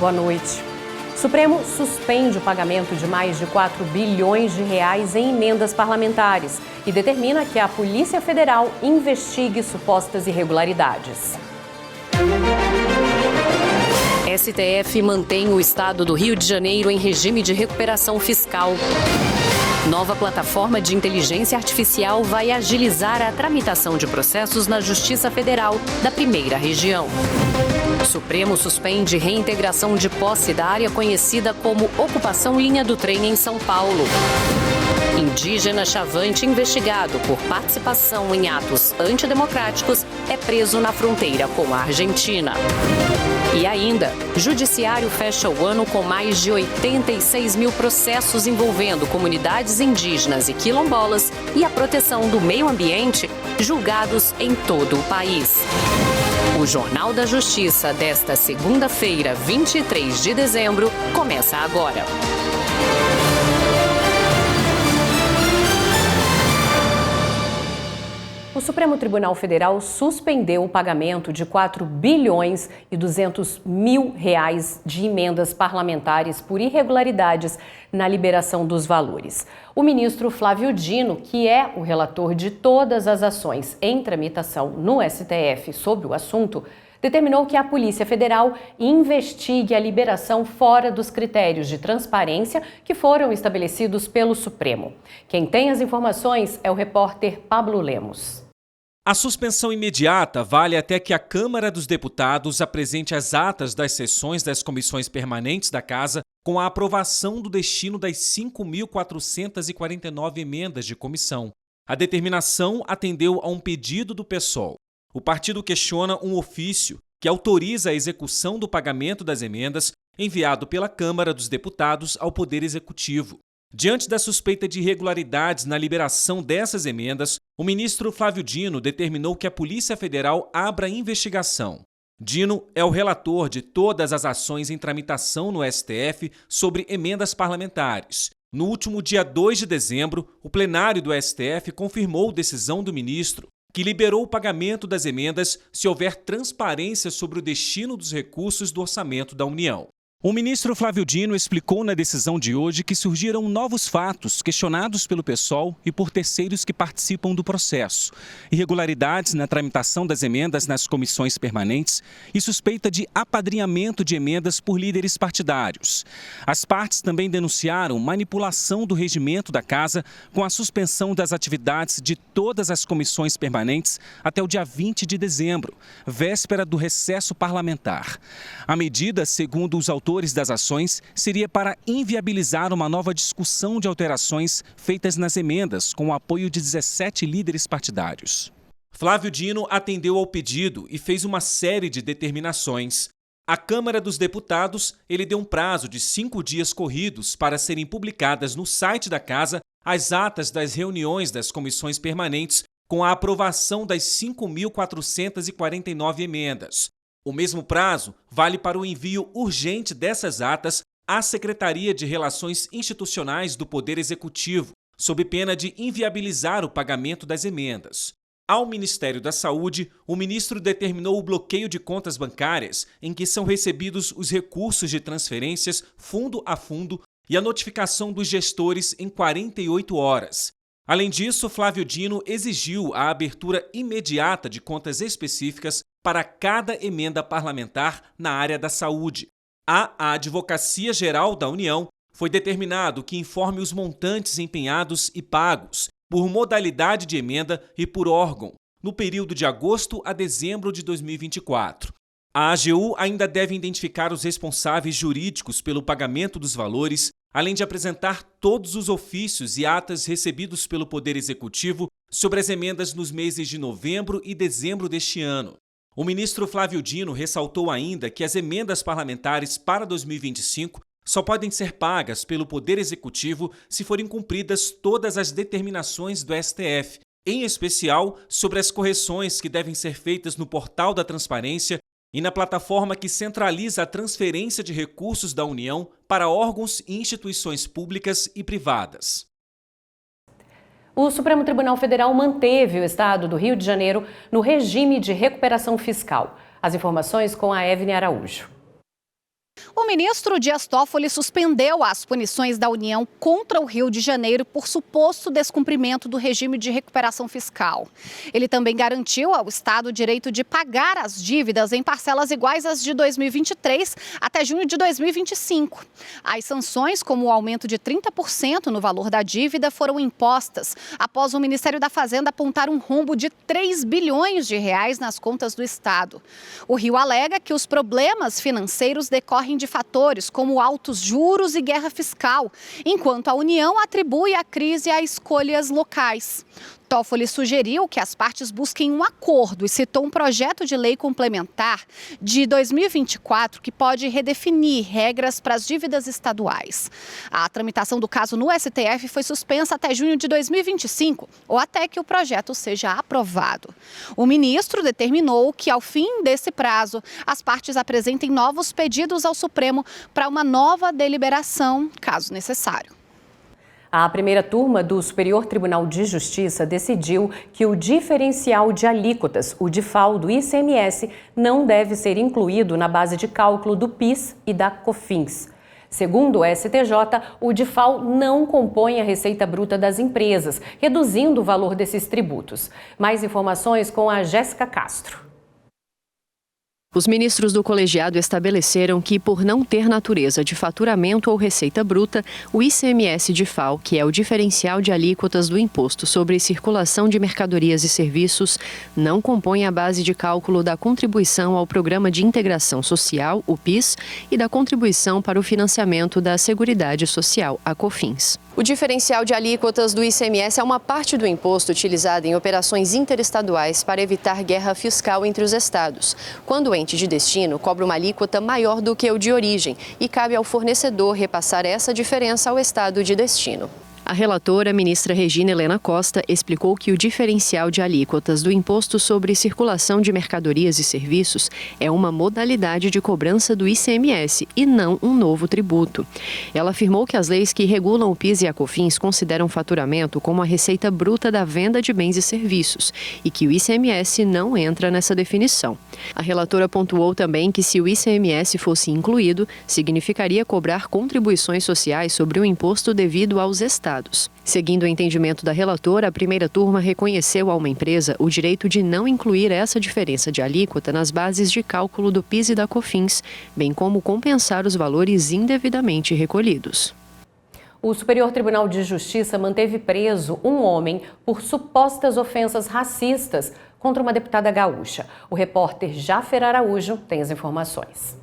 Boa noite. O Supremo suspende o pagamento de mais de 4 bilhões de reais em emendas parlamentares e determina que a Polícia Federal investigue supostas irregularidades. STF mantém o estado do Rio de Janeiro em regime de recuperação fiscal. Nova plataforma de inteligência artificial vai agilizar a tramitação de processos na Justiça Federal da Primeira Região. O Supremo suspende reintegração de posse da área conhecida como Ocupação Linha do Trem em São Paulo. Indígena Chavante investigado por participação em atos antidemocráticos é preso na fronteira com a Argentina. E ainda, Judiciário fecha o ano com mais de 86 mil processos envolvendo comunidades indígenas e quilombolas e a proteção do meio ambiente, julgados em todo o país. O Jornal da Justiça desta segunda-feira, 23 de dezembro, começa agora. O Supremo Tribunal Federal suspendeu o pagamento de 4 bilhões e 200 mil reais de emendas parlamentares por irregularidades na liberação dos valores. O ministro Flávio Dino, que é o relator de todas as ações em tramitação no STF sobre o assunto, determinou que a Polícia Federal investigue a liberação fora dos critérios de transparência que foram estabelecidos pelo Supremo. Quem tem as informações é o repórter Pablo Lemos. A suspensão imediata vale até que a Câmara dos Deputados apresente as atas das sessões das comissões permanentes da Casa com a aprovação do destino das 5.449 emendas de comissão. A determinação atendeu a um pedido do PSOL. O partido questiona um ofício que autoriza a execução do pagamento das emendas enviado pela Câmara dos Deputados ao Poder Executivo. Diante da suspeita de irregularidades na liberação dessas emendas, o ministro Flávio Dino determinou que a Polícia Federal abra investigação. Dino é o relator de todas as ações em tramitação no STF sobre emendas parlamentares. No último dia 2 de dezembro, o plenário do STF confirmou decisão do ministro, que liberou o pagamento das emendas se houver transparência sobre o destino dos recursos do orçamento da União. O ministro Flávio Dino explicou na decisão de hoje que surgiram novos fatos questionados pelo PSOL e por terceiros que participam do processo. Irregularidades na tramitação das emendas nas comissões permanentes e suspeita de apadrinhamento de emendas por líderes partidários. As partes também denunciaram manipulação do regimento da Casa com a suspensão das atividades de todas as comissões permanentes até o dia 20 de dezembro, véspera do recesso parlamentar. A medida, segundo os autores das ações, seria para inviabilizar uma nova discussão de alterações feitas nas emendas com o apoio de 17 líderes partidários. Flávio Dino atendeu ao pedido e fez uma série de determinações. À Câmara dos Deputados, ele deu um prazo de 5 dias corridos para serem publicadas no site da Casa as atas das reuniões das comissões permanentes com a aprovação das 5.449 emendas. O mesmo prazo vale para o envio urgente dessas atas à Secretaria de Relações Institucionais do Poder Executivo, sob pena de inviabilizar o pagamento das emendas. Ao Ministério da Saúde, o ministro determinou o bloqueio de contas bancárias em que são recebidos os recursos de transferências fundo a fundo e a notificação dos gestores em 48 horas. Além disso, Flávio Dino exigiu a abertura imediata de contas específicas para cada emenda parlamentar na área da saúde. A Advocacia Geral da União foi determinado que informe os montantes empenhados e pagos, por modalidade de emenda e por órgão, no período de agosto a dezembro de 2024. A AGU ainda deve identificar os responsáveis jurídicos pelo pagamento dos valores, além de apresentar todos os ofícios e atas recebidos pelo Poder Executivo sobre as emendas nos meses de novembro e dezembro deste ano. O ministro Flávio Dino ressaltou ainda que as emendas parlamentares para 2025 só podem ser pagas pelo Poder Executivo se forem cumpridas todas as determinações do STF, em especial sobre as correções que devem ser feitas no portal da transparência e na plataforma que centraliza a transferência de recursos da União para órgãos e instituições públicas e privadas. O Supremo Tribunal Federal manteve o estado do Rio de Janeiro no regime de recuperação fiscal. As informações com a Evne Araújo. O ministro Dias Toffoli suspendeu as punições da União contra o Rio de Janeiro por suposto descumprimento do regime de recuperação fiscal. Ele também garantiu ao Estado o direito de pagar as dívidas em parcelas iguais às de 2023 até junho de 2025. As sanções, como o aumento de 30% no valor da dívida, foram impostas após o Ministério da Fazenda apontar um rombo de 3 bilhões de reais nas contas do Estado. O Rio alega que os problemas financeiros decorrem de fatores como altos juros e guerra fiscal, enquanto a União atribui a crise a escolhas locais. Toffoli sugeriu que as partes busquem um acordo e citou um projeto de lei complementar de 2024 que pode redefinir regras para as dívidas estaduais. A tramitação do caso no STF foi suspensa até junho de 2025, ou até que o projeto seja aprovado. O ministro determinou que, ao fim desse prazo, as partes apresentem novos pedidos ao Supremo para uma nova deliberação, caso necessário. A primeira turma do Superior Tribunal de Justiça decidiu que o diferencial de alíquotas, o DIFAL do ICMS, não deve ser incluído na base de cálculo do PIS e da COFINS. Segundo o STJ, o DIFAL não compõe a receita bruta das empresas, reduzindo o valor desses tributos. Mais informações com a Jéssica Castro. Os ministros do colegiado estabeleceram que, por não ter natureza de faturamento ou receita bruta, o ICMS-DIFAL, que é o diferencial de alíquotas do Imposto sobre Circulação de Mercadorias e Serviços, não compõe a base de cálculo da contribuição ao Programa de Integração Social, o PIS, e da contribuição para o financiamento da Seguridade Social, a COFINS. O diferencial de alíquotas do ICMS é uma parte do imposto utilizada em operações interestaduais para evitar guerra fiscal entre os estados, quando o ente de destino cobra uma alíquota maior do que o de origem e cabe ao fornecedor repassar essa diferença ao estado de destino. A relatora, ministra Regina Helena Costa, explicou que o diferencial de alíquotas do Imposto sobre Circulação de Mercadorias e Serviços é uma modalidade de cobrança do ICMS e não um novo tributo. Ela afirmou que as leis que regulam o PIS e a COFINS consideram faturamento como a receita bruta da venda de bens e serviços e que o ICMS não entra nessa definição. A relatora pontuou também que se o ICMS fosse incluído, significaria cobrar contribuições sociais sobre o imposto devido aos estados. Seguindo o entendimento da relatora, a primeira turma reconheceu a uma empresa o direito de não incluir essa diferença de alíquota nas bases de cálculo do PIS e da COFINS, bem como compensar os valores indevidamente recolhidos. O Superior Tribunal de Justiça manteve preso um homem por supostas ofensas racistas contra uma deputada gaúcha. O repórter Jafer Araújo tem as informações.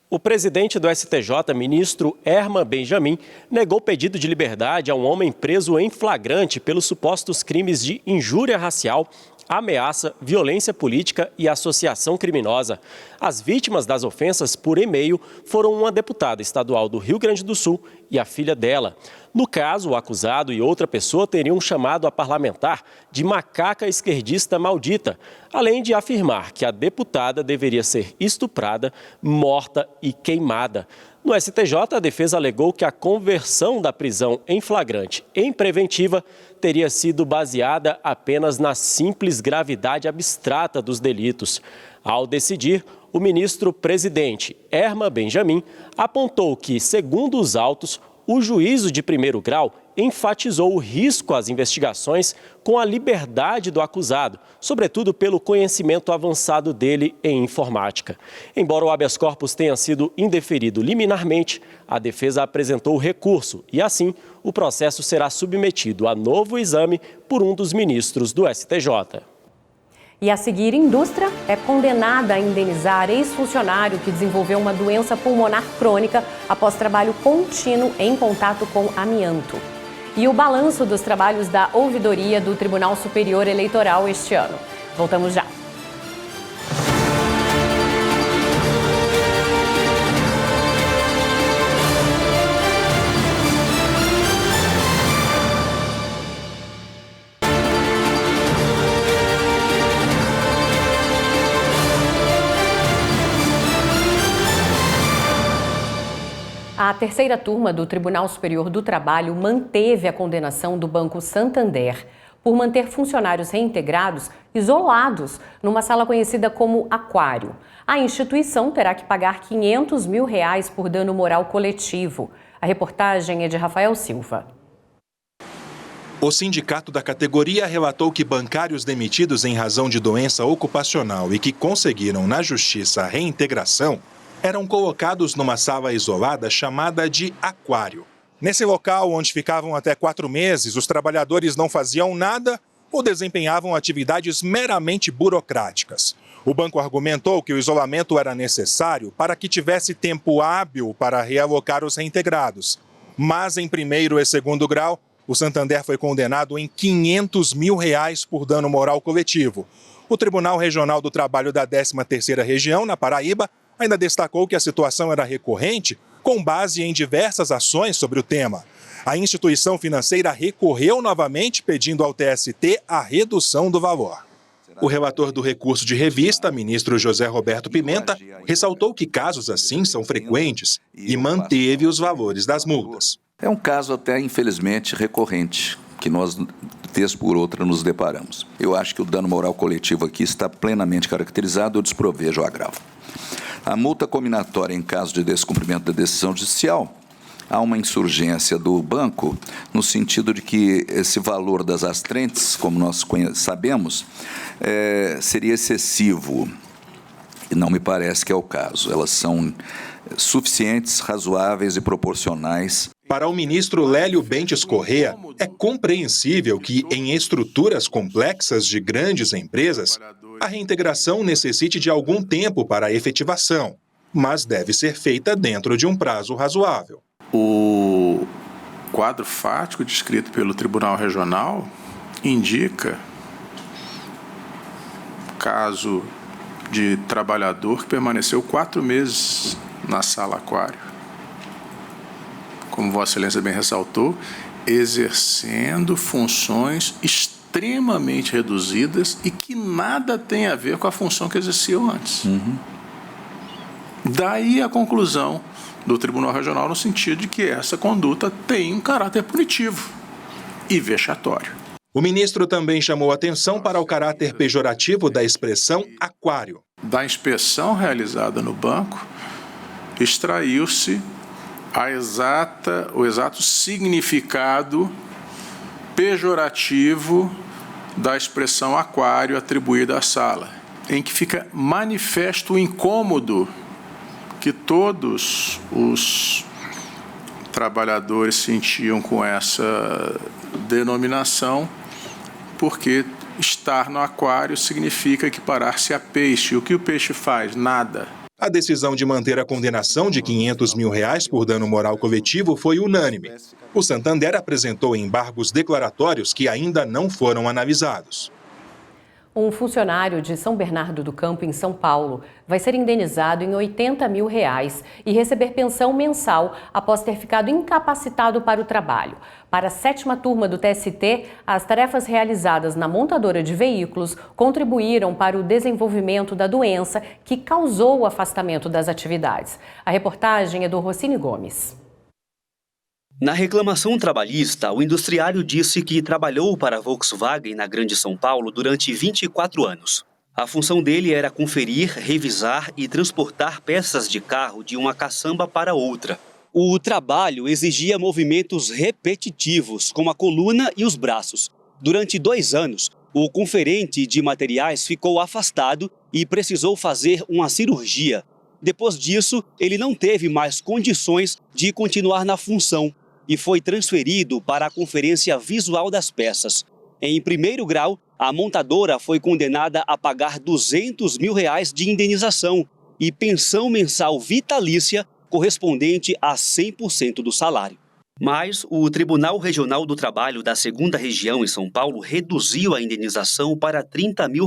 O presidente do STJ, ministro Herman Benjamin, negou pedido de liberdade a um homem preso em flagrante pelos supostos crimes de injúria racial, ameaça, violência política e associação criminosa. As vítimas das ofensas por e-mail foram uma deputada estadual do Rio Grande do Sul e a filha dela. No caso, o acusado e outra pessoa teriam chamado a parlamentar de macaca esquerdista maldita, além de afirmar que a deputada deveria ser estuprada, morta e queimada. No STJ, a defesa alegou que a conversão da prisão em flagrante em preventiva teria sido baseada apenas na simples gravidade abstrata dos delitos. Ao decidir, o ministro presidente Herman Benjamin apontou que, segundo os autos, o juízo de primeiro grau enfatizou o risco às investigações com a liberdade do acusado, sobretudo pelo conhecimento avançado dele em informática. Embora o habeas corpus tenha sido indeferido liminarmente, a defesa apresentou recurso e, assim, o processo será submetido a novo exame por um dos ministros do STJ. E a seguir, indústria é condenada a indenizar ex-funcionário que desenvolveu uma doença pulmonar crônica após trabalho contínuo em contato com amianto. E o balanço dos trabalhos da ouvidoria do Tribunal Superior Eleitoral este ano. Voltamos já. A terceira turma do Tribunal Superior do Trabalho manteve a condenação do Banco Santander. por manter funcionários reintegrados isolados numa sala conhecida como aquário. A instituição terá que pagar R$500 mil por dano moral coletivo. A reportagem é de Rafael Silva. O sindicato da categoria relatou que bancários demitidos em razão de doença ocupacional e que conseguiram na justiça a reintegração eram colocados numa sala isolada chamada de aquário. Nesse local, onde ficavam até 4 meses, os trabalhadores não faziam nada ou desempenhavam atividades meramente burocráticas. O banco argumentou que o isolamento era necessário para que tivesse tempo hábil para realocar os reintegrados. Mas em primeiro e segundo grau, o Santander foi condenado em R$500 mil por dano moral coletivo. O Tribunal Regional do Trabalho da 13ª Região, na Paraíba, ainda destacou que a situação era recorrente com base em diversas ações sobre o tema. A instituição financeira recorreu novamente pedindo ao TST a redução do valor. O relator do recurso de revista, ministro José Roberto Pimenta, ressaltou que casos assim são frequentes e manteve os valores das multas. É um caso até, infelizmente, recorrente, que nós, vez por outra, nos deparamos. Eu acho que o dano moral coletivo aqui está plenamente caracterizado, eu desprovejo o agravo. A multa combinatória em caso de descumprimento da decisão judicial, há uma insurgência do banco no sentido de que esse valor das astrentes, como nós sabemos, seria excessivo. E não me parece que é o caso. Elas são suficientes, razoáveis e proporcionais. Para o ministro Lélio Bentes Corrêa, é compreensível que, em estruturas complexas de grandes empresas, a reintegração necessite de algum tempo para a efetivação, mas deve ser feita dentro de um prazo razoável. O quadro fático descrito pelo Tribunal Regional indica caso de trabalhador que permaneceu 4 meses na sala aquário. Como Vossa Excelência bem ressaltou, exercendo funções extremamente reduzidas e que nada tem a ver com a função que exerciam antes. Daí a conclusão do Tribunal Regional no sentido de que essa conduta tem um caráter punitivo e vexatório. O ministro também chamou atenção para o caráter pejorativo da expressão aquário. Da inspeção realizada no banco, extraiu-se o exato significado pejorativo da expressão aquário atribuída à sala, em que fica manifesto o incômodo que todos os trabalhadores sentiam com essa denominação, porque estar no aquário significa equiparar-se a peixe. O que o peixe faz? Nada. A decisão de manter a condenação de R$500 mil por dano moral coletivo foi unânime. O Santander apresentou embargos declaratórios que ainda não foram analisados. Um funcionário de São Bernardo do Campo, em São Paulo, vai ser indenizado em R$80 mil e receber pensão mensal após ter ficado incapacitado para o trabalho. Para a 7ª turma do TST, as tarefas realizadas na montadora de veículos contribuíram para o desenvolvimento da doença que causou o afastamento das atividades. A reportagem é do Rossini Gomes. Na reclamação trabalhista, o industriário disse que trabalhou para a Volkswagen na Grande São Paulo durante 24 anos. A função dele era conferir, revisar e transportar peças de carro de uma caçamba para outra. O trabalho exigia movimentos repetitivos, com a coluna e os braços. Durante 2 anos, o conferente de materiais ficou afastado e precisou fazer uma cirurgia. Depois disso, ele não teve mais condições de continuar na função e foi transferido para a conferência visual das peças. Em primeiro grau, a montadora foi condenada a pagar R$200 mil de indenização e pensão mensal vitalícia correspondente a 100% do salário. Mas o Tribunal Regional do Trabalho da 2ª Região em São Paulo reduziu a indenização para R$30 mil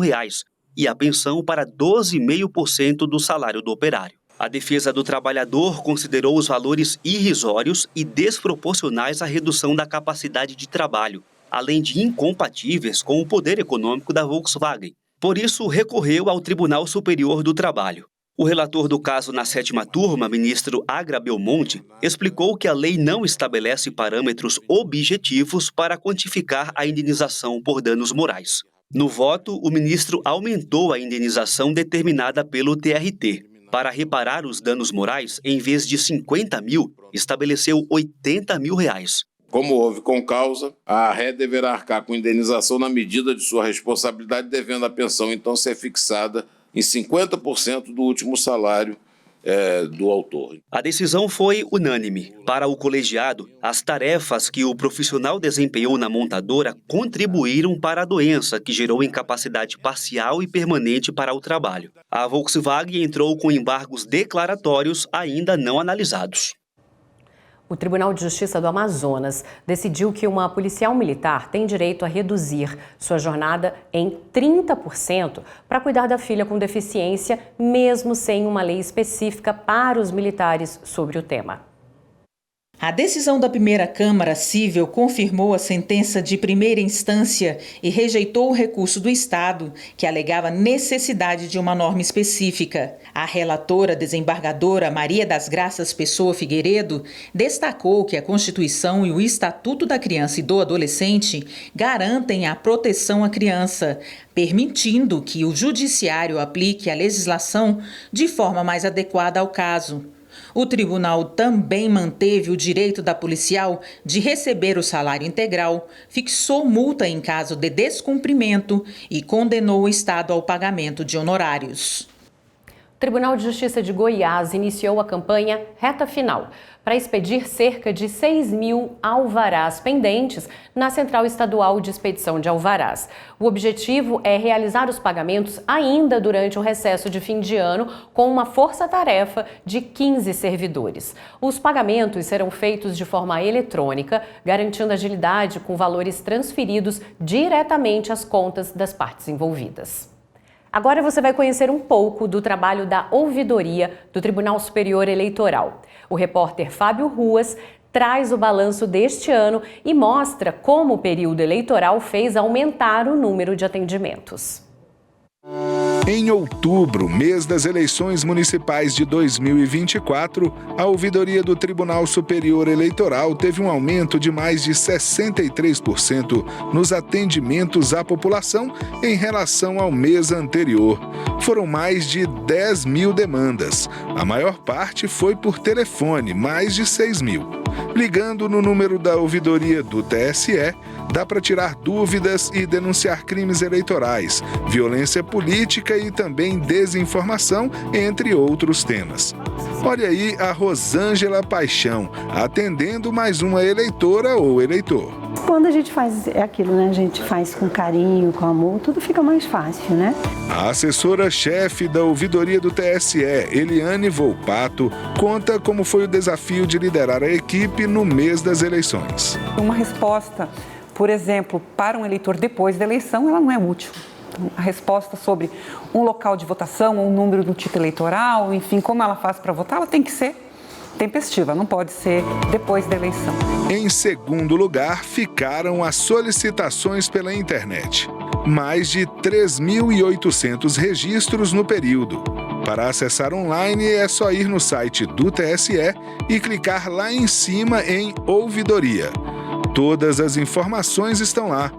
e a pensão para 12,5% do salário do operário. A defesa do trabalhador considerou os valores irrisórios e desproporcionais à redução da capacidade de trabalho, além de incompatíveis com o poder econômico da Volkswagen. Por isso, recorreu ao Tribunal Superior do Trabalho. O relator do caso na 7ª turma, ministro Agra Belmonte, explicou que a lei não estabelece parâmetros objetivos para quantificar a indenização por danos morais. No voto, o ministro aumentou a indenização determinada pelo TRT. Para reparar os danos morais, em vez de 50 mil, estabeleceu 80 mil reais. Como houve concausa, a ré deverá arcar com indenização na medida de sua responsabilidade, devendo a pensão então ser fixada em 50% do último salário do autor. A decisão foi unânime. Para o colegiado, as tarefas que o profissional desempenhou na montadora contribuíram para a doença que gerou incapacidade parcial e permanente para o trabalho. A Volkswagen entrou com embargos declaratórios ainda não analisados. O Tribunal de Justiça do Amazonas decidiu que uma policial militar tem direito a reduzir sua jornada em 30% para cuidar da filha com deficiência, mesmo sem uma lei específica para os militares sobre o tema. A decisão da primeira Câmara Cível confirmou a sentença de primeira instância e rejeitou o recurso do Estado, que alegava necessidade de uma norma específica. A relatora desembargadora Maria das Graças Pessoa Figueiredo destacou que a Constituição e o Estatuto da Criança e do Adolescente garantem a proteção à criança, permitindo que o Judiciário aplique a legislação de forma mais adequada ao caso. O tribunal também manteve o direito da policial de receber o salário integral, fixou multa em caso de descumprimento e condenou o Estado ao pagamento de honorários. O Tribunal de Justiça de Goiás iniciou a campanha Reta Final para expedir cerca de 6 mil alvarás pendentes na Central Estadual de Expedição de Alvarás. O objetivo é realizar os pagamentos ainda durante o recesso de fim de ano com uma força-tarefa de 15 servidores. Os pagamentos serão feitos de forma eletrônica, garantindo agilidade com valores transferidos diretamente às contas das partes envolvidas. Agora você vai conhecer um pouco do trabalho da ouvidoria do Tribunal Superior Eleitoral. O repórter Fábio Ruas traz o balanço deste ano e mostra como o período eleitoral fez aumentar o número de atendimentos. Em outubro, mês das eleições municipais de 2024, a ouvidoria do Tribunal Superior Eleitoral teve um aumento de mais de 63% nos atendimentos à população em relação ao mês anterior. Foram mais de 10 mil demandas. A maior parte foi por telefone, mais de 6 mil. Ligando no número da ouvidoria do TSE, dá para tirar dúvidas e denunciar crimes eleitorais, violência política e também desinformação, entre outros temas. Olha aí a Rosângela Paixão, atendendo mais uma eleitora ou eleitor. Quando a gente faz aquilo, né? A gente faz com carinho, com amor, tudo fica mais fácil, né? A assessora-chefe da ouvidoria do TSE, Eliane Volpato, conta como foi o desafio de liderar a equipe no mês das eleições. Uma resposta, por exemplo, para um eleitor depois da eleição, ela não é útil. A resposta sobre um local de votação, um número do título eleitoral, enfim, como ela faz para votar, ela tem que ser tempestiva, não pode ser depois da eleição. Em segundo lugar, ficaram as solicitações pela internet. Mais de 3.800 registros no período. Para acessar online é só ir no site do TSE e clicar lá em cima em Ouvidoria. Todas as informações estão lá.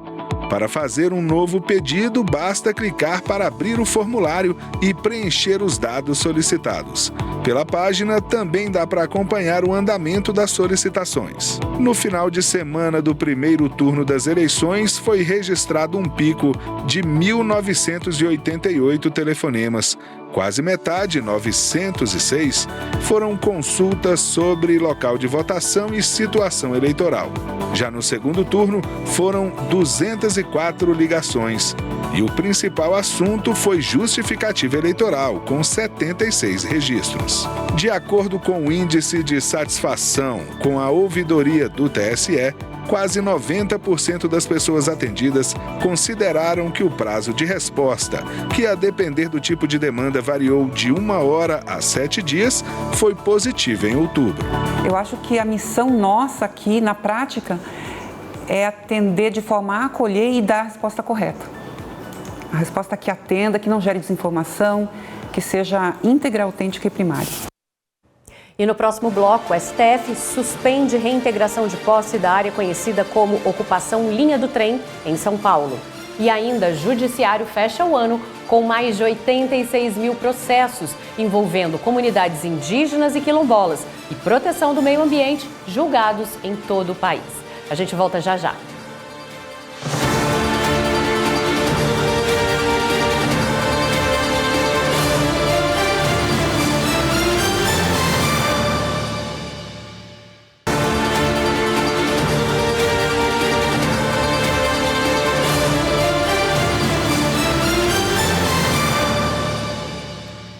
Para fazer um novo pedido, basta clicar para abrir o formulário e preencher os dados solicitados. Pela página, também dá para acompanhar o andamento das solicitações. No final de semana do primeiro turno das eleições, foi registrado um pico de 1.988 telefonemas. Quase metade, 906, foram consultas sobre local de votação e situação eleitoral. Já no segundo turno, foram 204 ligações. E o principal assunto foi justificativa eleitoral, com 76 registros. De acordo com o índice de satisfação com a ouvidoria do TSE, quase 90% das pessoas atendidas consideraram que o prazo de resposta, que a depender do tipo de demanda variou de 1 hora a 7 dias, foi positivo em outubro. Eu acho que a missão nossa aqui, na prática, é atender de forma a acolher e dar a resposta correta. A resposta que atenda, que não gere desinformação, que seja íntegra, autêntica e primária. E no próximo bloco, o STF suspende reintegração de posse da área conhecida como Ocupação Linha do Trem, em São Paulo. E ainda, Judiciário fecha o ano com mais de 86 mil processos envolvendo comunidades indígenas e quilombolas e proteção do meio ambiente julgados em todo o país. A gente volta já já.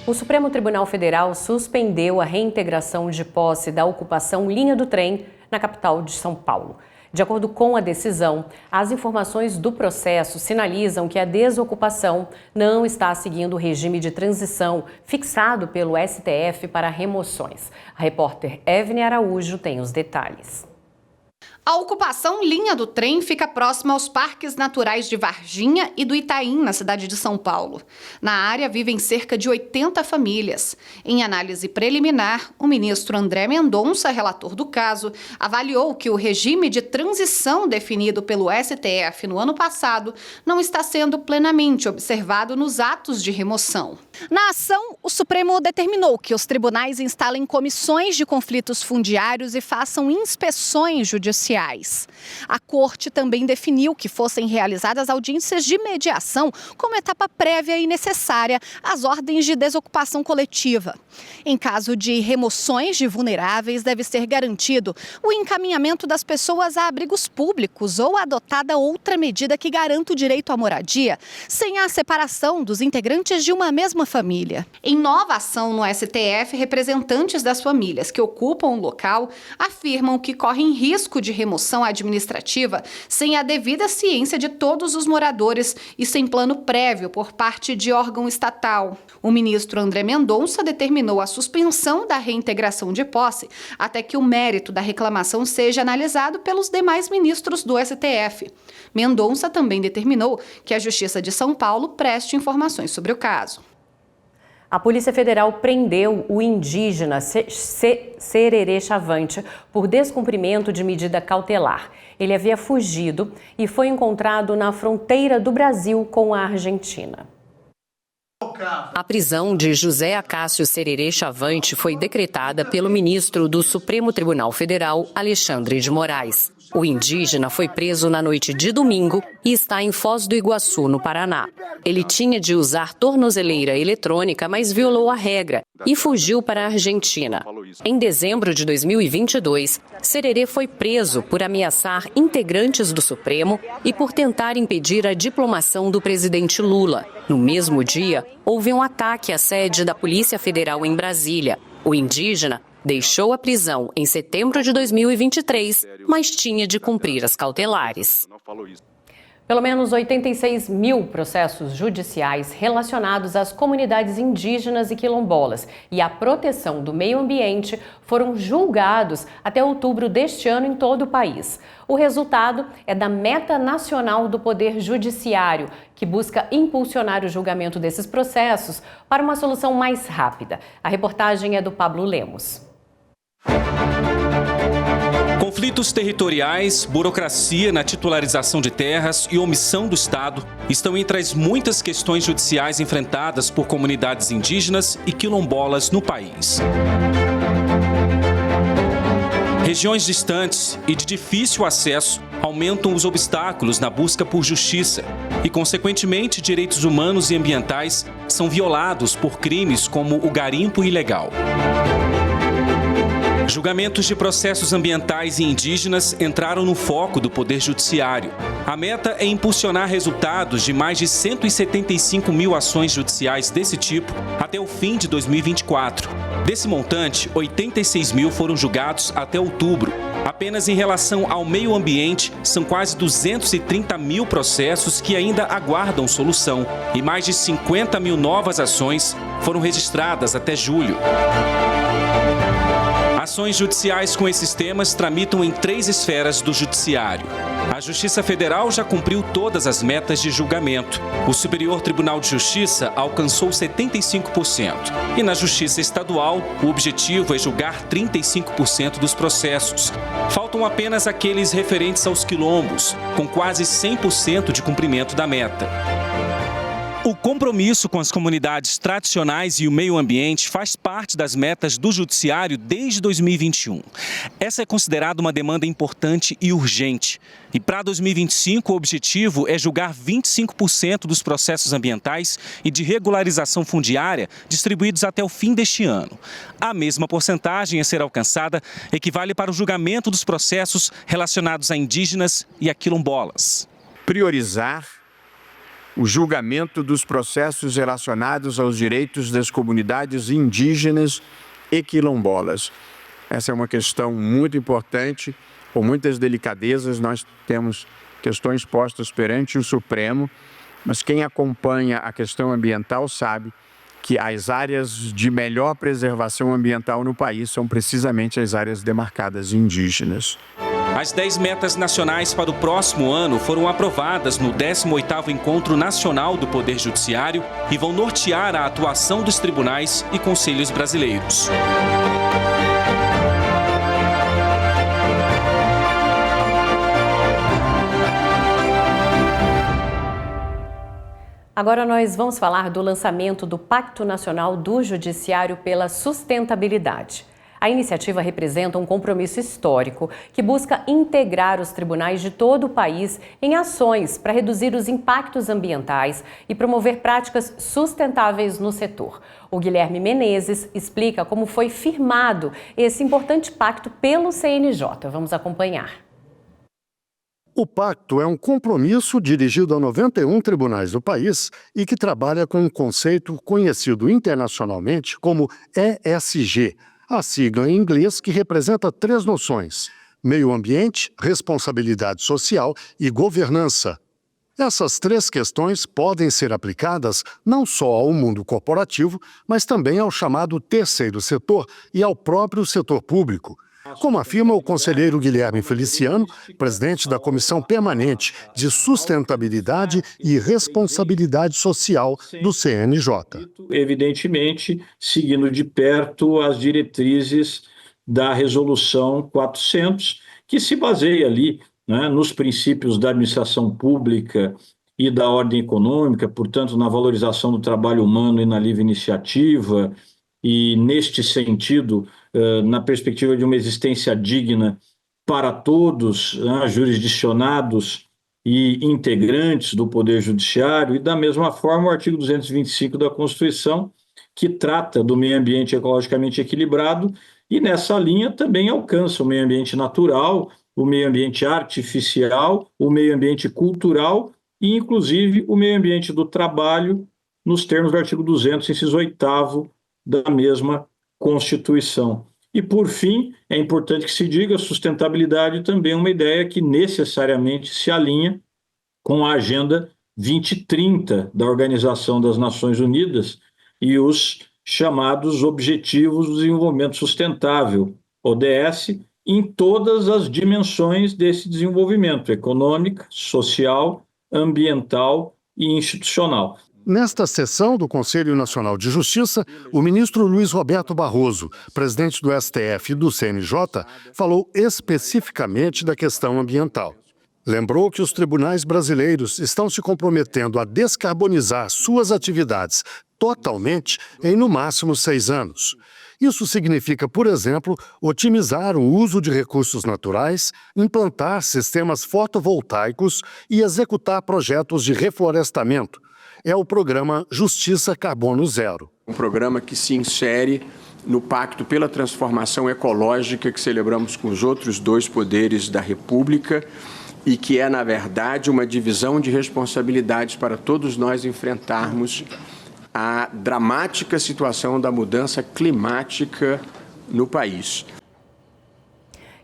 O Supremo Tribunal Federal suspendeu a reintegração de posse da ocupação Linha do Trem na capital de São Paulo. De acordo com a decisão, as informações do processo sinalizam que a desocupação não está seguindo o regime de transição fixado pelo STF para remoções. A repórter Evne Araújo tem os detalhes. A ocupação Linha do Trem fica próxima aos parques naturais de Varginha e do Itaim, na cidade de São Paulo. Na área vivem cerca de 80 famílias. Em análise preliminar, o ministro André Mendonça, relator do caso, avaliou que o regime de transição definido pelo STF no ano passado não está sendo plenamente observado nos atos de remoção. Na ação, o Supremo determinou que os tribunais instalem comissões de conflitos fundiários e façam inspeções judiciais. A Corte também definiu que fossem realizadas audiências de mediação como etapa prévia e necessária às ordens de desocupação coletiva. Em caso de remoções de vulneráveis, deve ser garantido o encaminhamento das pessoas a abrigos públicos ou adotada outra medida que garanta o direito à moradia, sem a separação dos integrantes de uma mesma família. Em nova ação no STF, representantes das famílias que ocupam o local afirmam que correm risco de remoção administrativa sem a devida ciência de todos os moradores e sem plano prévio por parte de órgão estatal. O ministro André Mendonça determinou a suspensão da reintegração de posse até que o mérito da reclamação seja analisado pelos demais ministros do STF. Mendonça também determinou que a Justiça de São Paulo preste informações sobre o caso. A Polícia Federal prendeu o indígena Sererê Chavante por descumprimento de medida cautelar. Ele havia fugido e foi encontrado na fronteira do Brasil com a Argentina. A prisão de José Acácio Sererê Chavante foi decretada pelo ministro do Supremo Tribunal Federal, Alexandre de Moraes. O indígena foi preso na noite de domingo e está em Foz do Iguaçu, no Paraná. Ele tinha de usar tornozeleira eletrônica, mas violou a regra e fugiu para a Argentina. Em dezembro de 2022, Sererê foi preso por ameaçar integrantes do Supremo e por tentar impedir a diplomação do presidente Lula. No mesmo dia, houve um ataque à sede da Polícia Federal em Brasília. O indígena deixou a prisão em setembro de 2023, mas tinha de cumprir as cautelares. Pelo menos 86 mil processos judiciais relacionados às comunidades indígenas e quilombolas e à proteção do meio ambiente foram julgados até outubro deste ano em todo o país. O resultado é da Meta Nacional do Poder Judiciário, que busca impulsionar o julgamento desses processos para uma solução mais rápida. A reportagem é do Pablo Lemos. Conflitos territoriais, burocracia na titularização de terras e omissão do Estado estão entre as muitas questões judiciais enfrentadas por comunidades indígenas e quilombolas no país. Regiões distantes e de difícil acesso aumentam os obstáculos na busca por justiça e, consequentemente, direitos humanos e ambientais são violados por crimes como o garimpo ilegal. Julgamentos de processos ambientais e indígenas entraram no foco do Poder Judiciário. A meta é impulsionar resultados de mais de 175 mil ações judiciais desse tipo até o fim de 2024. Desse montante, 86 mil foram julgados até outubro. Apenas em relação ao meio ambiente, são quase 230 mil processos que ainda aguardam solução e mais de 50 mil novas ações foram registradas até julho. Ações judiciais com esses temas tramitam em 3 esferas do judiciário: a A Justiça Federal já cumpriu todas as metas de julgamento. O Superior Tribunal de Justiça alcançou 75%. E na Justiça Estadual, o objetivo é julgar 35% dos processos. Faltam apenas aqueles referentes aos quilombos, com quase 100% de cumprimento da meta. O compromisso com as comunidades tradicionais e o meio ambiente faz parte das metas do Judiciário desde 2021. Essa é considerada uma demanda importante e urgente. E para 2025, o objetivo é julgar 25% dos processos ambientais e de regularização fundiária distribuídos até o fim deste ano. A mesma porcentagem a ser alcançada equivale para o julgamento dos processos relacionados a indígenas e a quilombolas. Priorizar o julgamento dos processos relacionados aos direitos das comunidades indígenas e quilombolas. Essa é uma questão muito importante, com muitas delicadezas. Nós temos questões postas perante o Supremo, mas quem acompanha a questão ambiental sabe que as áreas de melhor preservação ambiental no país são precisamente as áreas demarcadas indígenas. As 10 metas nacionais para o próximo ano foram aprovadas no 18º Encontro Nacional do Poder Judiciário e vão nortear a atuação dos tribunais e conselhos brasileiros. Agora nós vamos falar do lançamento do Pacto Nacional do Judiciário pela Sustentabilidade. A iniciativa representa um compromisso histórico que busca integrar os tribunais de todo o país em ações para reduzir os impactos ambientais e promover práticas sustentáveis no setor. O Guilherme Menezes explica como foi firmado esse importante pacto pelo CNJ. Vamos acompanhar. O pacto é um compromisso dirigido a 91 tribunais do país e que trabalha com um conceito conhecido internacionalmente como ESG, a sigla em inglês que representa 3 noções: meio ambiente, responsabilidade social e governança. Essas 3 questões podem ser aplicadas não só ao mundo corporativo, mas também ao chamado terceiro setor e ao próprio setor público. Como afirma o conselheiro Guilherme Feliciano, presidente da Comissão Permanente de Sustentabilidade e Responsabilidade Social do CNJ. Evidentemente, seguindo de perto as diretrizes da Resolução 400, que se baseia ali, né, nos princípios da administração pública e da ordem econômica, portanto, na valorização do trabalho humano e na livre iniciativa, e, neste sentido, na perspectiva de uma existência digna para todos, né, jurisdicionados e integrantes do Poder Judiciário, e, da mesma forma, o artigo 225 da Constituição, que trata do meio ambiente ecologicamente equilibrado, e, nessa linha, também alcança o meio ambiente natural, o meio ambiente artificial, o meio ambiente cultural e, inclusive, o meio ambiente do trabalho, nos termos do artigo 200, inciso 8º, da mesma Constituição. E, por fim, é importante que se diga, a sustentabilidade também é uma ideia que necessariamente se alinha com a Agenda 2030 da Organização das Nações Unidas e os chamados Objetivos do Desenvolvimento Sustentável, ODS, em todas as dimensões desse desenvolvimento: econômica, social, ambiental e institucional. Nesta sessão do Conselho Nacional de Justiça, o ministro Luiz Roberto Barroso, presidente do STF e do CNJ, falou especificamente da questão ambiental. Lembrou que os tribunais brasileiros estão se comprometendo a descarbonizar suas atividades totalmente em no máximo 6 anos. Isso significa, por exemplo, otimizar o uso de recursos naturais, implantar sistemas fotovoltaicos e executar projetos de reflorestamento. É o programa Justiça Carbono Zero. Um programa que se insere no Pacto pela Transformação Ecológica que celebramos com os outros 2 poderes da República e que é, na verdade, uma divisão de responsabilidades para todos nós enfrentarmos a dramática situação da mudança climática no país.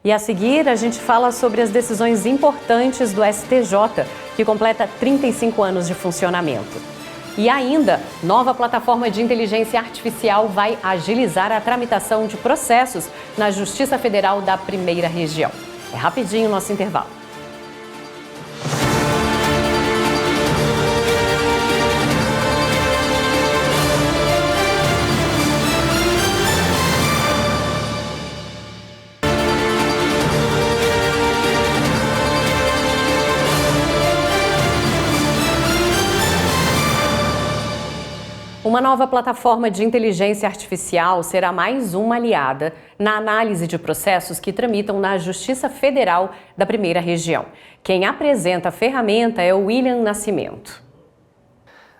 E a seguir, a gente fala sobre as decisões importantes do STJ, que completa 35 anos de funcionamento. E ainda, nova plataforma de inteligência artificial vai agilizar a tramitação de processos na Justiça Federal da Primeira Região. É rapidinho o nosso intervalo. Uma nova plataforma de inteligência artificial será mais uma aliada na análise de processos que tramitam na Justiça Federal da Primeira Região. Quem apresenta a ferramenta é o William Nascimento.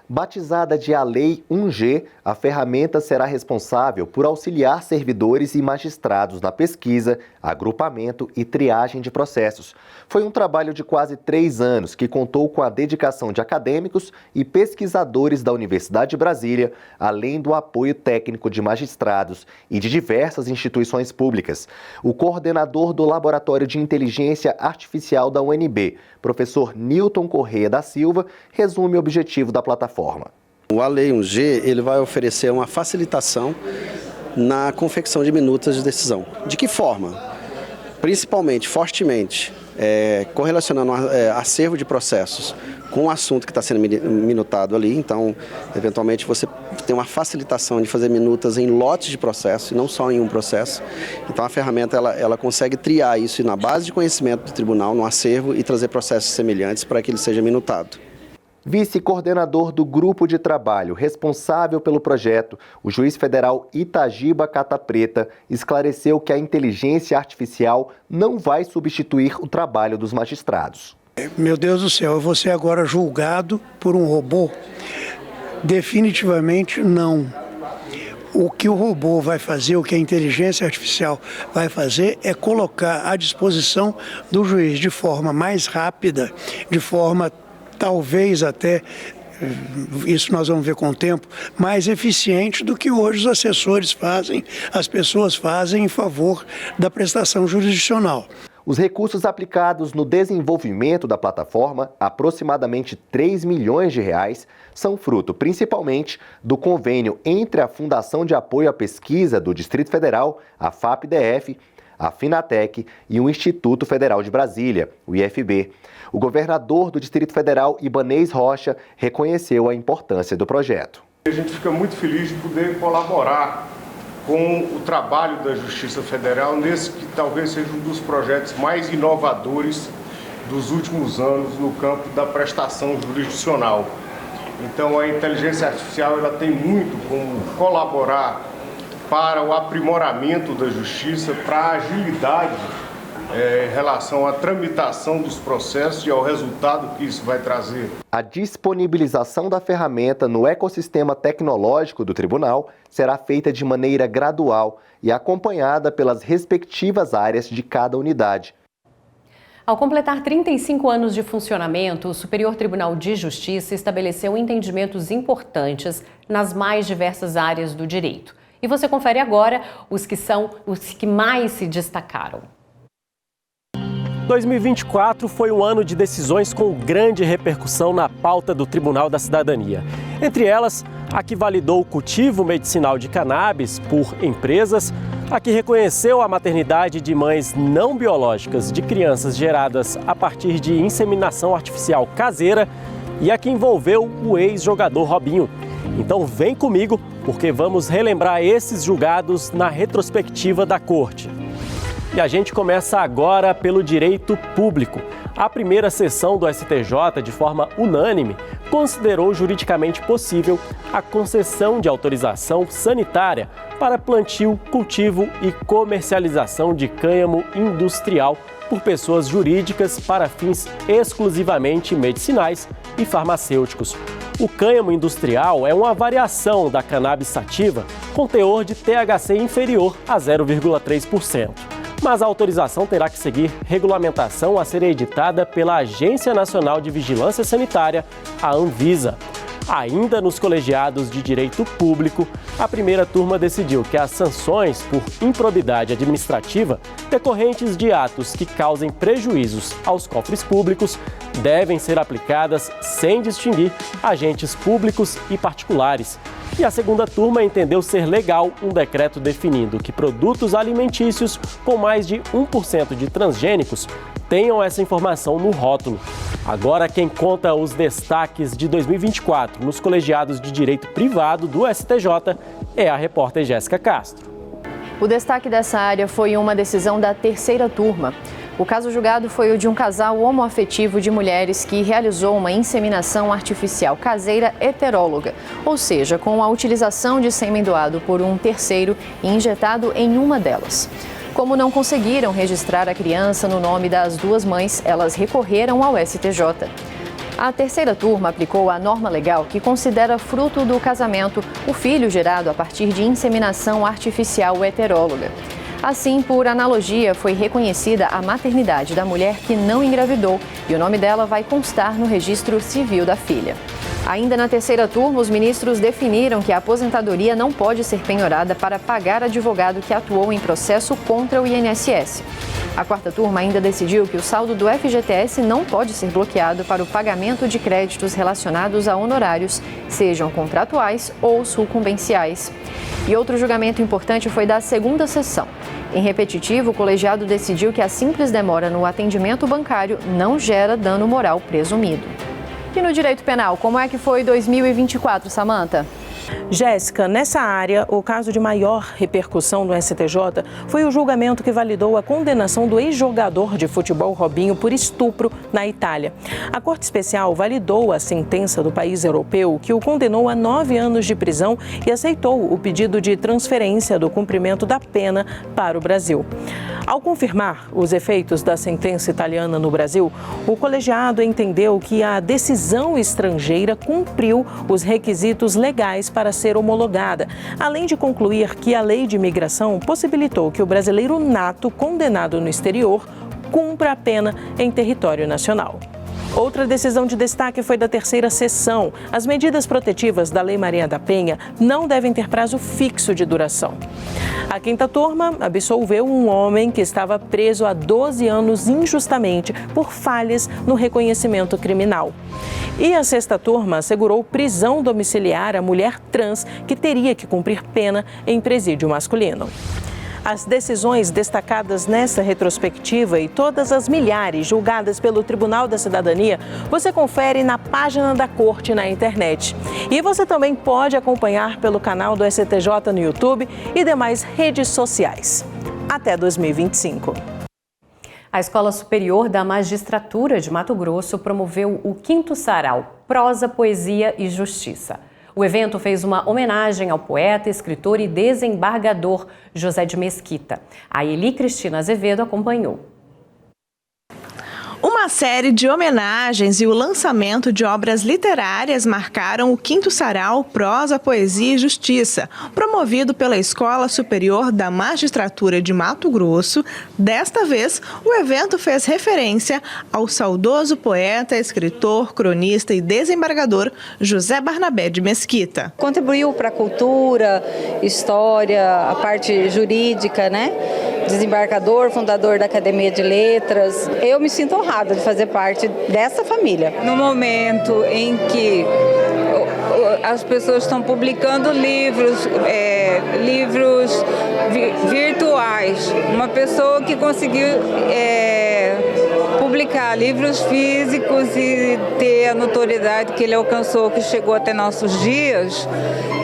Batizada de A Lei 1G, a ferramenta será responsável por auxiliar servidores e magistrados na pesquisa, agrupamento e triagem de processos. Foi um trabalho de quase 3 anos que contou com a dedicação de acadêmicos e pesquisadores da Universidade de Brasília, além do apoio técnico de magistrados e de diversas instituições públicas. O coordenador do Laboratório de Inteligência Artificial da UNB, professor Nilton Correia da Silva, resume o objetivo da plataforma. O A Lei 1G ele vai oferecer uma facilitação na confecção de minutas de decisão. De que forma? Principalmente, fortemente, correlacionando acervo de processos com o assunto que está sendo minutado ali. Então, eventualmente, você tem uma facilitação de fazer minutas em lotes de processos, e não só em um processo. Então, a ferramenta ela consegue triar isso na base de conhecimento do tribunal, no acervo, e trazer processos semelhantes para que ele seja minutado. Vice-coordenador do grupo de trabalho responsável pelo projeto, o juiz federal Itagiba Cata Preta esclareceu que a inteligência artificial não vai substituir o trabalho dos magistrados. Meu Deus do céu, eu vou ser agora julgado por um robô? Definitivamente não. O que o robô vai fazer, o que a inteligência artificial vai fazer é colocar à disposição do juiz de forma mais rápida, de forma talvez até, isso nós vamos ver com o tempo, mais eficiente do que hoje os assessores fazem, as pessoas fazem em favor da prestação jurisdicional. Os recursos aplicados no desenvolvimento da plataforma, aproximadamente 3 milhões de reais, são fruto principalmente do convênio entre a Fundação de Apoio à Pesquisa do Distrito Federal, a FAPDF, a Finatec e o Instituto Federal de Brasília, o IFB. O governador do Distrito Federal, Ibanez Rocha, reconheceu a importância do projeto. A gente fica muito feliz de poder colaborar com o trabalho da Justiça Federal nesse que talvez seja um dos projetos mais inovadores dos últimos anos no campo da prestação jurisdicional. Então, a inteligência artificial ela tem muito como colaborar para o aprimoramento da justiça, para a agilidade em relação à tramitação dos processos e ao resultado que isso vai trazer. A disponibilização da ferramenta no ecossistema tecnológico do tribunal será feita de maneira gradual e acompanhada pelas respectivas áreas de cada unidade. Ao completar 35 anos de funcionamento, o Superior Tribunal de Justiça estabeleceu entendimentos importantes nas mais diversas áreas do direito. E você confere agora os que mais se destacaram. 2024 foi um ano de decisões com grande repercussão na pauta do Tribunal da Cidadania. Entre elas, a que validou o cultivo medicinal de cannabis por empresas, a que reconheceu a maternidade de mães não biológicas de crianças geradas a partir de inseminação artificial caseira e a que envolveu o ex-jogador Robinho. Então vem comigo, porque vamos relembrar esses julgados na retrospectiva da Corte. E a gente começa agora pelo direito público. A primeira sessão do STJ, de forma unânime, considerou juridicamente possível a concessão de autorização sanitária para plantio, cultivo e comercialização de cânhamo industrial por pessoas jurídicas para fins exclusivamente medicinais e farmacêuticos. O cânhamo industrial é uma variação da cannabis sativa com teor de THC inferior a 0,3%. Mas a autorização terá que seguir regulamentação a ser editada pela Agência Nacional de Vigilância Sanitária, a Anvisa. Ainda nos colegiados de direito público, a primeira turma decidiu que as sanções por improbidade administrativa decorrentes de atos que causem prejuízos aos cofres públicos devem ser aplicadas sem distinguir agentes públicos e particulares. E a segunda turma entendeu ser legal um decreto definindo que produtos alimentícios com mais de 1% de transgênicos tenham essa informação no rótulo. Agora, quem conta os destaques de 2024 nos colegiados de direito privado do STJ é a repórter Jéssica Castro. O destaque dessa área foi uma decisão da terceira turma. O caso julgado foi o de um casal homoafetivo de mulheres que realizou uma inseminação artificial caseira heteróloga, ou seja, com a utilização de sêmen doado por um terceiro e injetado em uma delas. Como não conseguiram registrar a criança no nome das duas mães, elas recorreram ao STJ. A terceira turma aplicou a norma legal que considera fruto do casamento o filho gerado a partir de inseminação artificial heteróloga. Assim, por analogia, foi reconhecida a maternidade da mulher que não engravidou e o nome dela vai constar no registro civil da filha. Ainda na terceira turma, os ministros definiram que a aposentadoria não pode ser penhorada para pagar advogado que atuou em processo contra o INSS. A quarta turma ainda decidiu que o saldo do FGTS não pode ser bloqueado para o pagamento de créditos relacionados a honorários, sejam contratuais ou sucumbenciais. E outro julgamento importante foi da segunda sessão. Em repetitivo, o colegiado decidiu que a simples demora no atendimento bancário não gera dano moral presumido. E no direito penal, como é que foi 2024, Samanta? Jéssica, nessa área, o caso de maior repercussão no STJ foi o julgamento que validou a condenação do ex-jogador de futebol Robinho por estupro na Itália. A Corte Especial validou a sentença do país europeu que o condenou a 9 anos de prisão e aceitou o pedido de transferência do cumprimento da pena para o Brasil. Ao confirmar os efeitos da sentença italiana no Brasil, o colegiado entendeu que a decisão estrangeira cumpriu os requisitos legais para ser homologada, além de concluir que a lei de imigração possibilitou que o brasileiro nato condenado no exterior cumpra a pena em território nacional. Outra decisão de destaque foi da terceira sessão. As medidas protetivas da Lei Maria da Penha não devem ter prazo fixo de duração. A quinta turma absolveu um homem que estava preso há 12 anos injustamente por falhas no reconhecimento criminal. E a sexta turma assegurou prisão domiciliar à mulher trans que teria que cumprir pena em presídio masculino. As decisões destacadas nessa retrospectiva e todas as milhares julgadas pelo Tribunal da Cidadania, você confere na página da Corte na internet. E você também pode acompanhar pelo canal do STJ no YouTube e demais redes sociais. Até 2025. A Escola Superior da Magistratura de Mato Grosso promoveu o 5º Sarau Prosa, Poesia e Justiça. O evento fez uma homenagem ao poeta, escritor e desembargador José de Mesquita. A Eli Cristina Azevedo acompanhou. Uma série de homenagens e o lançamento de obras literárias marcaram o 5º Sarau Prosa, Poesia e Justiça, promovido pela Escola Superior da Magistratura de Mato Grosso. Desta vez, o evento fez referência ao saudoso poeta, escritor, cronista e desembargador José Barnabé de Mesquita. Contribuiu para a cultura, história, a parte jurídica, né? Desembargador, fundador da Academia de Letras. Eu me sinto honrada de fazer parte dessa família. No momento em que as pessoas estão publicando livros virtuais, uma pessoa que conseguiu publicar livros físicos e ter a notoriedade que ele alcançou, que chegou até nossos dias,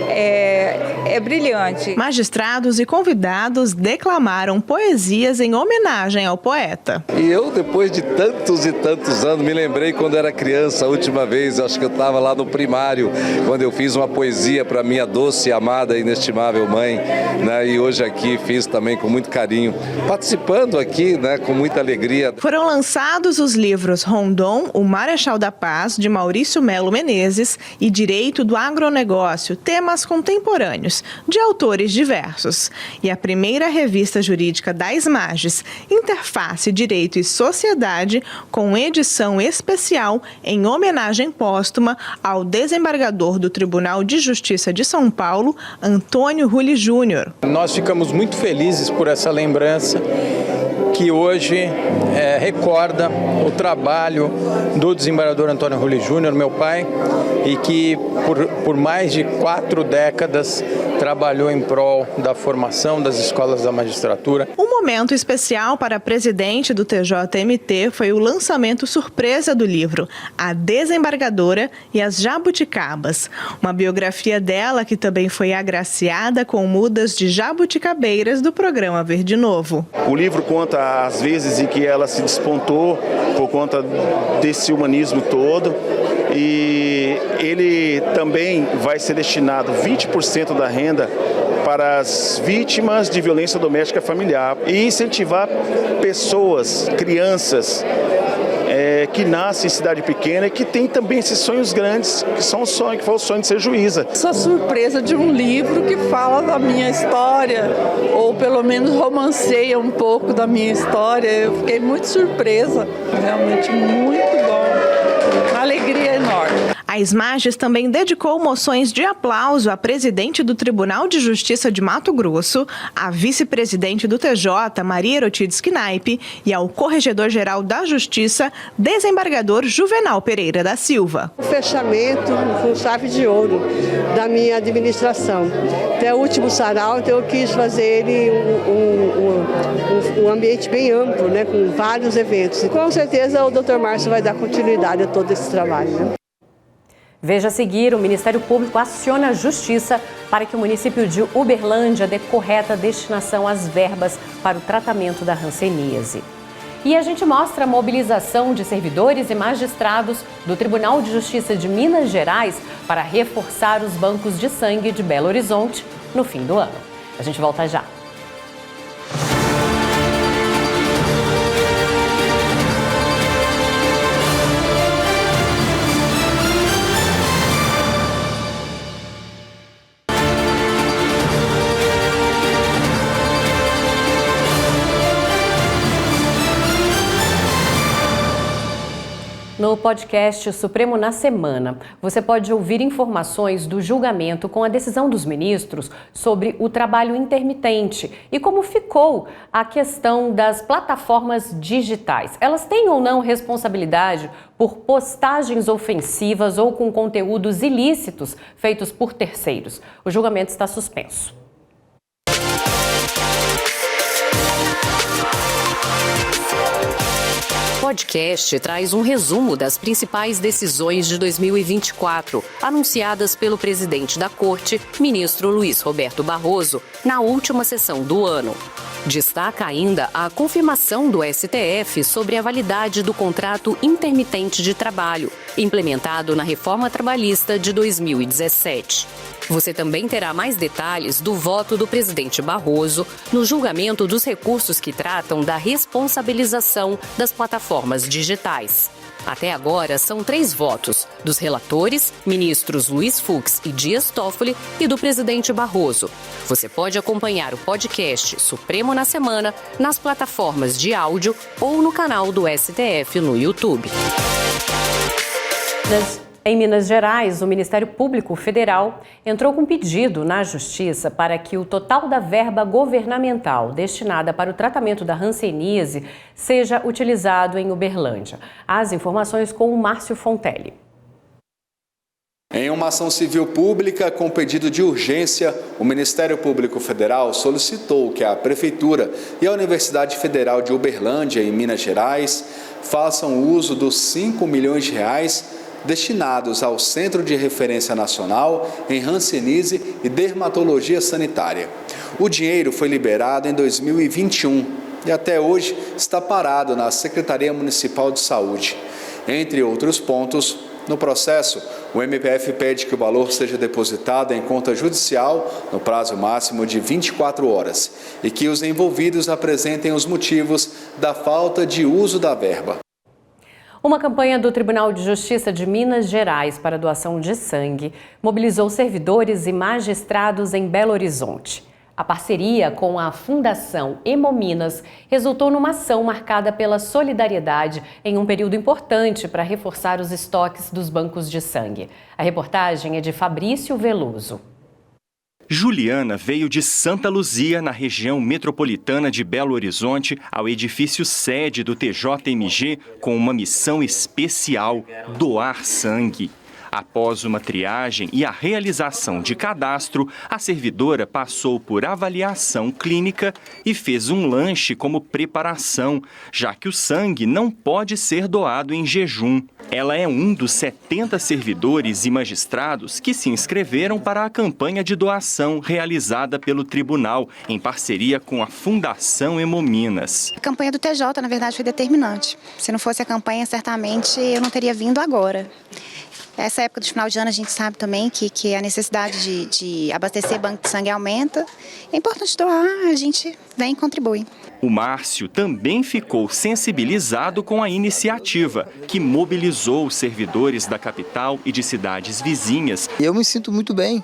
é brilhante. Magistrados e convidados declamaram poesias em homenagem ao poeta. E eu, depois de tantos e tantos anos, me lembrei quando era criança, a última vez, acho que eu estava lá no primário, quando eu fiz uma poesia para minha doce, amada e inestimável mãe, né? E hoje aqui fiz também com muito carinho, participando aqui, né, com muita alegria. Foram lançados os livros Rondon, o Marechal da Paz, de Maurício Melo Menezes, e Direito do Agronegócio, temas contemporâneos, de autores diversos. E a primeira revista jurídica da SMAGES, Interface, Direito e Sociedade, com edição especial em homenagem póstuma ao desembargador do Tribunal de Justiça de São Paulo, Antônio Rulli Júnior. Nós ficamos muito felizes por essa lembrança que hoje recorda o trabalho do desembargador Antônio Rulli Júnior, meu pai, e que por mais de 4 décadas trabalhou em prol da formação das escolas da magistratura. Um momento especial para a presidente do TJMT foi o lançamento surpresa do livro A Desembargadora e as Jabuticabas, uma biografia dela que também foi agraciada com mudas de jabuticabeiras do programa Verde Novo. O livro conta as vezes em que ela se despontou por conta desse humanismo todo. E ele também vai ser destinado 20% da renda para as vítimas de violência doméstica familiar e incentivar pessoas, crianças que nascem em cidade pequena e que têm também esses sonhos grandes, que são o sonho, que foi o sonho de ser juíza. Essa surpresa de um livro que fala da minha história, ou pelo menos romanceia um pouco da minha história, eu fiquei muito surpresa, realmente muito bom, uma alegria enorme. A Smages também dedicou moções de aplauso à presidente do Tribunal de Justiça de Mato Grosso, à vice-presidente do TJ, Maria Erotides Knaip, e ao corregedor-geral da Justiça, desembargador Juvenal Pereira da Silva. O fechamento com chave de ouro da minha administração. Até o último sarau, então eu quis fazer ele um ambiente bem amplo, né, com vários eventos. E com certeza o Dr. Márcio vai dar continuidade a todo esse trabalho, né? Veja a seguir, o Ministério Público aciona a Justiça para que o município de Uberlândia dê correta destinação às verbas para o tratamento da hanseníase. E a gente mostra a mobilização de servidores e magistrados do Tribunal de Justiça de Minas Gerais para reforçar os bancos de sangue de Belo Horizonte no fim do ano. A gente volta já. No podcast Supremo na Semana, você pode ouvir informações do julgamento com a decisão dos ministros sobre o trabalho intermitente e como ficou a questão das plataformas digitais. Elas têm ou não responsabilidade por postagens ofensivas ou com conteúdos ilícitos feitos por terceiros. O julgamento está suspenso. O podcast traz um resumo das principais decisões de 2024, anunciadas pelo presidente da Corte, ministro Luiz Roberto Barroso, na última sessão do ano. Destaca ainda a confirmação do STF sobre a validade do contrato intermitente de trabalho, implementado na reforma trabalhista de 2017. Você também terá mais detalhes do voto do presidente Barroso no julgamento dos recursos que tratam da responsabilização das plataformas digitais. Até agora, são 3 votos, dos relatores, ministros Luiz Fux e Dias Toffoli, e do presidente Barroso. Você pode acompanhar o podcast Supremo na Semana nas plataformas de áudio ou no canal do STF no YouTube. Em Minas Gerais, o Ministério Público Federal entrou com pedido na Justiça para que o total da verba governamental destinada para o tratamento da hanseníase seja utilizado em Uberlândia. As informações com o Márcio Fontelli. Em uma ação civil pública com pedido de urgência, o Ministério Público Federal solicitou que a Prefeitura e a Universidade Federal de Uberlândia, em Minas Gerais, façam uso dos 5 milhões de reais destinados ao Centro de Referência Nacional em Hanseníase e Dermatologia Sanitária. O dinheiro foi liberado em 2021 e até hoje está parado na Secretaria Municipal de Saúde. Entre outros pontos, no processo, o MPF pede que o valor seja depositado em conta judicial no prazo máximo de 24 horas e que os envolvidos apresentem os motivos da falta de uso da verba. Uma campanha do Tribunal de Justiça de Minas Gerais para doação de sangue mobilizou servidores e magistrados em Belo Horizonte. A parceria com a Fundação Hemominas resultou numa ação marcada pela solidariedade em um período importante para reforçar os estoques dos bancos de sangue. A reportagem é de Fabrício Veloso. Juliana veio de Santa Luzia, na região metropolitana de Belo Horizonte, ao edifício sede do TJMG, com uma missão especial: doar sangue. Após uma triagem e a realização de cadastro, a servidora passou por avaliação clínica e fez um lanche como preparação, já que o sangue não pode ser doado em jejum. Ela é um dos 70 servidores e magistrados que se inscreveram para a campanha de doação realizada pelo tribunal, em parceria com a Fundação Hemominas. A campanha do TJ, na verdade, foi determinante. Se não fosse a campanha, certamente eu não teria vindo agora. Essa época do final de ano a gente sabe também que a necessidade de abastecer banco de sangue aumenta. É importante doar, a gente vem e contribui. O Márcio também ficou sensibilizado com a iniciativa, que mobilizou os servidores da capital e de cidades vizinhas. Eu me sinto muito bem.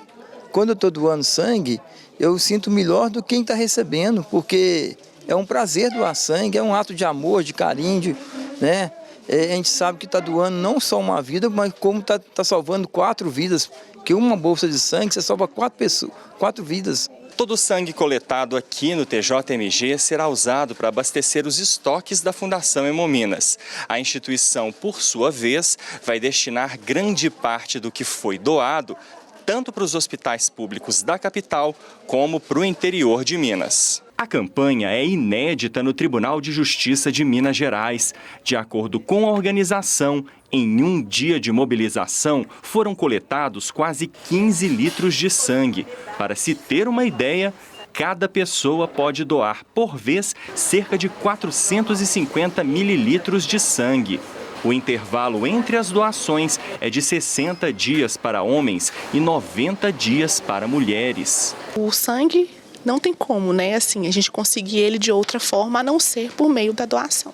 Quando eu estou doando sangue, eu sinto melhor do que quem está recebendo, porque é um prazer doar sangue, é um ato de amor, de carinho, né? A gente sabe que está doando não só uma vida, mas como está salvando 4 vidas. Porque uma bolsa de sangue, você salva 4 vidas. Todo o sangue coletado aqui no TJMG será usado para abastecer os estoques da Fundação Hemominas. A instituição, por sua vez, vai destinar grande parte do que foi doado tanto para os hospitais públicos da capital como para o interior de Minas. A campanha é inédita no Tribunal de Justiça de Minas Gerais. De acordo com a organização, em um dia de mobilização foram coletados quase 15 litros de sangue. Para se ter uma ideia, cada pessoa pode doar, por vez, cerca de 450 mililitros de sangue. O intervalo entre as doações é de 60 dias para homens e 90 dias para mulheres. O sangue não tem como, né? Assim, a gente conseguir ele de outra forma a não ser por meio da doação,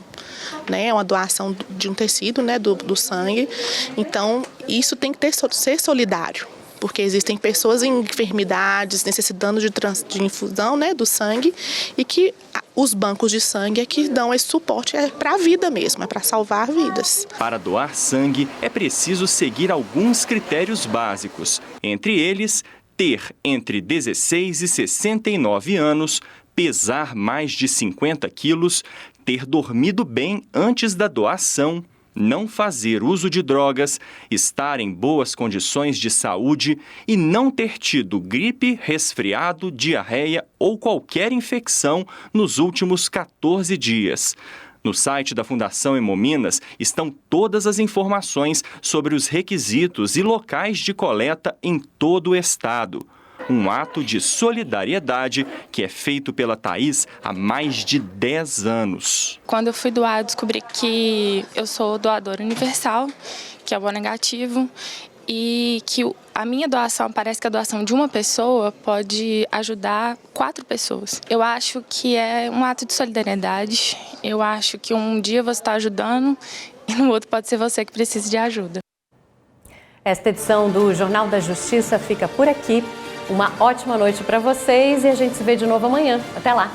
né? É uma doação de um tecido, né? Do sangue. Então, isso tem que ser solidário, porque existem pessoas em enfermidades necessitando de infusão, né? Do sangue, e que os bancos de sangue é que dão esse suporte, é para a vida mesmo, é para salvar vidas. Para doar sangue, é preciso seguir alguns critérios básicos. Entre eles, ter entre 16 e 69 anos, pesar mais de 50 quilos, ter dormido bem antes da doação, não fazer uso de drogas, estar em boas condições de saúde e não ter tido gripe, resfriado, diarreia ou qualquer infecção nos últimos 14 dias. No site da Fundação Hemominas estão todas as informações sobre os requisitos e locais de coleta em todo o estado. Um ato de solidariedade que é feito pela Thaís há mais de 10 anos. Quando eu fui doar, eu descobri que eu sou doadora universal, que é o O negativo, e que a minha doação, parece que a doação de uma pessoa pode ajudar 4 pessoas. Eu acho que é um ato de solidariedade, eu acho que um dia você está ajudando e no outro pode ser você que precisa de ajuda. Esta edição do Jornal da Justiça fica por aqui. Uma ótima noite para vocês e a gente se vê de novo amanhã. Até lá!